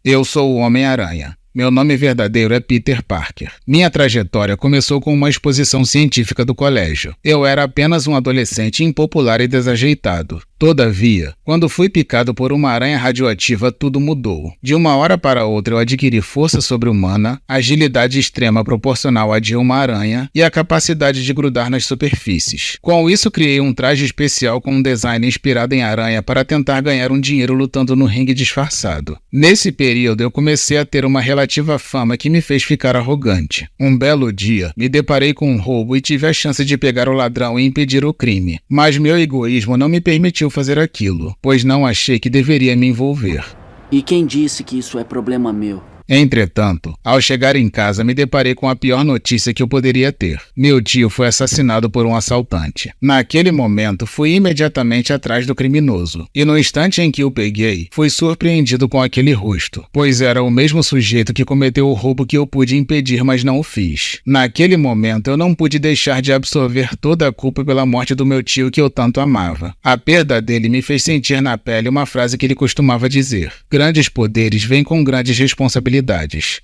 Eu sou o Homem-Aranha. Meu nome verdadeiro é Peter Parker. Minha trajetória começou com uma exposição científica do colégio. Eu era apenas um adolescente impopular e desajeitado. Todavia, quando fui picado por uma aranha radioativa, tudo mudou. De uma hora para outra eu adquiri força sobre-humana, agilidade extrema proporcional à de uma aranha e a capacidade de grudar nas superfícies. Com isso, criei um traje especial com um design inspirado em aranha para tentar ganhar um dinheiro lutando no ringue disfarçado. Nesse período, eu comecei a ter uma relativa fama que me fez ficar arrogante. Um belo dia, me deparei com um roubo e tive a chance de pegar o ladrão e impedir o crime. Mas meu egoísmo não me permitiu fazer aquilo, pois não achei que deveria me envolver. E quem disse que isso é problema meu? Entretanto, ao chegar em casa, me deparei com a pior notícia que eu poderia ter. Meu tio foi assassinado por um assaltante. Naquele momento, fui imediatamente atrás do criminoso. E no instante em que o peguei, fui surpreendido com aquele rosto, pois era o mesmo sujeito que cometeu o roubo que eu pude impedir, mas não o fiz. Naquele momento, eu não pude deixar de absorver toda a culpa pela morte do meu tio que eu tanto amava. A perda dele me fez sentir na pele uma frase que ele costumava dizer: grandes poderes vêm com grandes responsabilidades.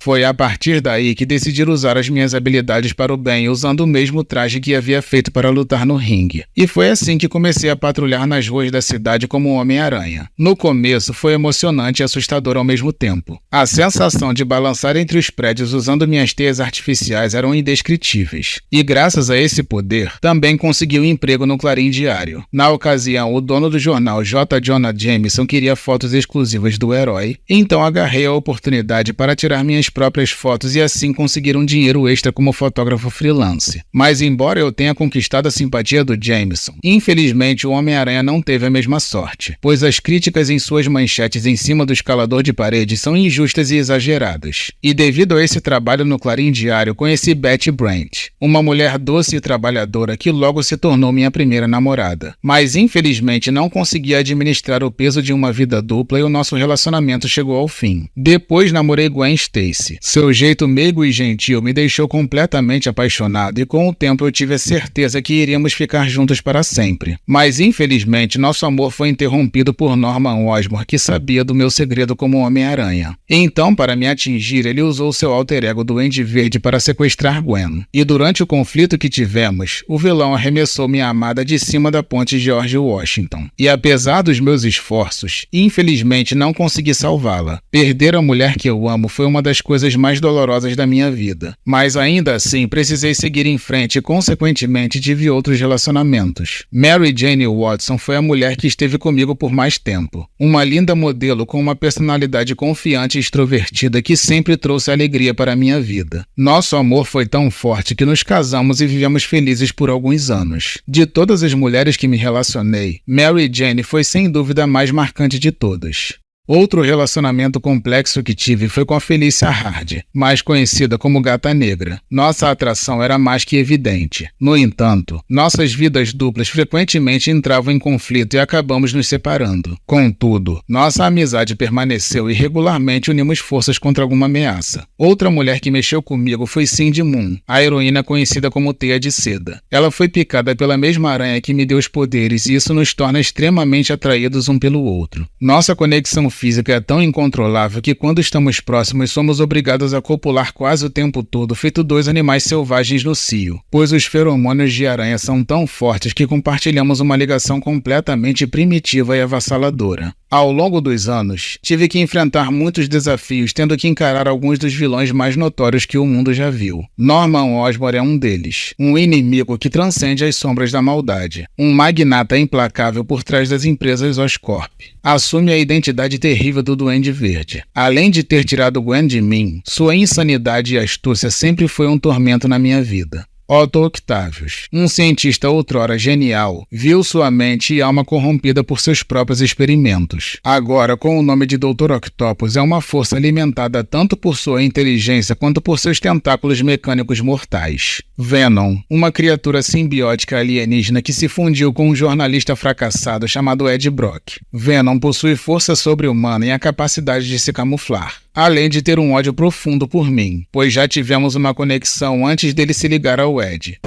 Foi a partir daí que decidi usar as minhas habilidades para o bem, usando o mesmo traje que havia feito para lutar no ringue. E foi assim que comecei a patrulhar nas ruas da cidade como um Homem-Aranha. No começo foi emocionante e assustador ao mesmo tempo. A sensação de balançar entre os prédios usando minhas teias artificiais eram indescritíveis. E graças a esse poder, também consegui um emprego no Clarim Diário. Na ocasião, o dono do jornal J. Jonah Jameson queria fotos exclusivas do herói, então agarrei a oportunidade para tirar minhas próprias fotos e assim conseguir um dinheiro extra como fotógrafo freelance. Mas embora eu tenha conquistado a simpatia do Jameson, infelizmente o Homem-Aranha não teve a mesma sorte, pois as críticas em suas manchetes em cima do escalador de paredes são injustas e exageradas. E devido a esse trabalho no Clarim Diário, conheci Betty Brant, uma mulher doce e trabalhadora que logo se tornou minha primeira namorada. Mas infelizmente não consegui administrar o peso de uma vida dupla e o nosso relacionamento chegou ao fim. Depois namorei Gwen Stacy. Seu jeito meigo e gentil me deixou completamente apaixonado e com o tempo eu tive a certeza que iríamos ficar juntos para sempre. Mas infelizmente nosso amor foi interrompido por Norman Osborn, que sabia do meu segredo como Homem-Aranha. Então, para me atingir, ele usou seu alter ego Duende Verde para sequestrar Gwen. E durante o conflito que tivemos, o vilão arremessou minha amada de cima da ponte George Washington. E apesar dos meus esforços, infelizmente não consegui salvá-la. Perder a mulher que eu amo foi uma das coisas mais dolorosas da minha vida. Mas ainda assim, precisei seguir em frente e, consequentemente, tive outros relacionamentos. Mary Jane Watson foi a mulher que esteve comigo por mais tempo. Uma linda modelo com uma personalidade confiante e extrovertida que sempre trouxe alegria para a minha vida. Nosso amor foi tão forte que nos casamos e vivemos felizes por alguns anos. De todas as mulheres que me relacionei, Mary Jane foi sem dúvida a mais marcante de todas. Outro relacionamento complexo que tive foi com a Felicia Hardy, mais conhecida como Gata Negra. Nossa atração era mais que evidente. No entanto, nossas vidas duplas frequentemente entravam em conflito e acabamos nos separando. Contudo, nossa amizade permaneceu e regularmente unimos forças contra alguma ameaça. Outra mulher que mexeu comigo foi Cindy Moon, a heroína conhecida como Teia de Seda. Ela foi picada pela mesma aranha que me deu os poderes e isso nos torna extremamente atraídos um pelo outro. Nossa conexão física é tão incontrolável que quando estamos próximos somos obrigados a copular quase o tempo todo, feito dois animais selvagens no cio, pois os feromônios de aranha são tão fortes que compartilhamos uma ligação completamente primitiva e avassaladora. Ao longo dos anos, tive que enfrentar muitos desafios, tendo que encarar alguns dos vilões mais notórios que o mundo já viu. Norman Osborn é um deles, um inimigo que transcende as sombras da maldade, um magnata implacável por trás das empresas Oscorp. Assume a identidade terrível do Duende Verde. Além de ter tirado Gwen de mim, sua insanidade e astúcia sempre foi um tormento na minha vida. Otto Octavius, um cientista outrora genial, viu sua mente e alma corrompida por seus próprios experimentos. Agora, com o nome de Dr. Octopus, é uma força alimentada tanto por sua inteligência quanto por seus tentáculos mecânicos mortais. Venom, uma criatura simbiótica alienígena que se fundiu com um jornalista fracassado chamado Ed Brock. Venom possui força sobre-humana e a capacidade de se camuflar, além de ter um ódio profundo por mim, pois já tivemos uma conexão antes dele se ligar ao Ed.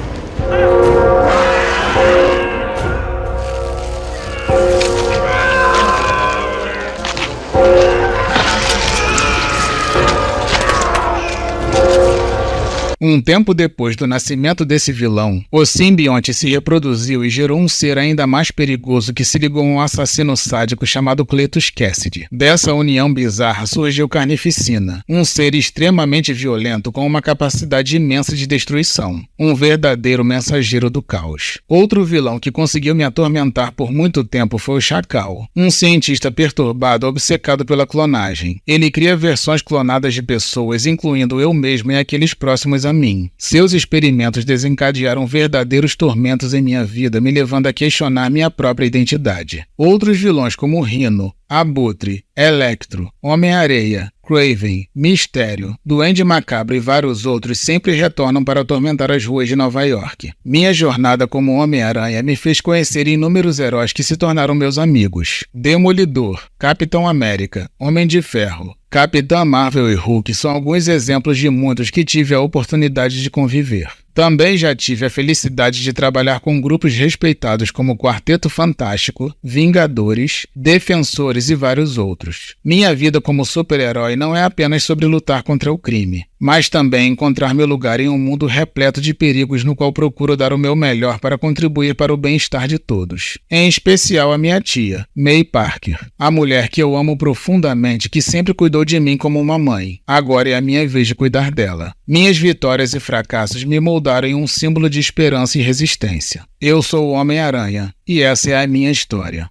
Um tempo depois do nascimento desse vilão, o simbionte se reproduziu e gerou um ser ainda mais perigoso que se ligou a um assassino sádico chamado Cletus Cassidy. Dessa união bizarra surgiu Carnificina, um ser extremamente violento com uma capacidade imensa de destruição, um verdadeiro mensageiro do caos. Outro vilão que conseguiu me atormentar por muito tempo foi o Chacal, um cientista perturbado obcecado pela clonagem. Ele cria versões clonadas de pessoas, incluindo eu mesmo e aqueles próximos a mim. Seus experimentos desencadearam verdadeiros tormentos em minha vida, me levando a questionar minha própria identidade. Outros vilões como Rhino, Abutre, Electro, Homem-Areia, Kraven, Mistério, Duende Macabro e vários outros sempre retornam para atormentar as ruas de Nova York. Minha jornada como Homem-Aranha me fez conhecer inúmeros heróis que se tornaram meus amigos. Demolidor, Capitão América, Homem de Ferro, Capitã Marvel e Hulk são alguns exemplos de muitos que tive a oportunidade de conviver. Também já tive a felicidade de trabalhar com grupos respeitados como Quarteto Fantástico, Vingadores, Defensores e vários outros. Minha vida como super-herói não é apenas sobre lutar contra o crime, mas também encontrar meu lugar em um mundo repleto de perigos no qual procuro dar o meu melhor para contribuir para o bem-estar de todos. Em especial a minha tia, May Parker, a mulher que eu amo profundamente, que sempre cuidou de mim como uma mãe. Agora é a minha vez de cuidar dela. Minhas vitórias e fracassos me moldaram em um símbolo de esperança e resistência. Eu sou o Homem-Aranha, e essa é a minha história.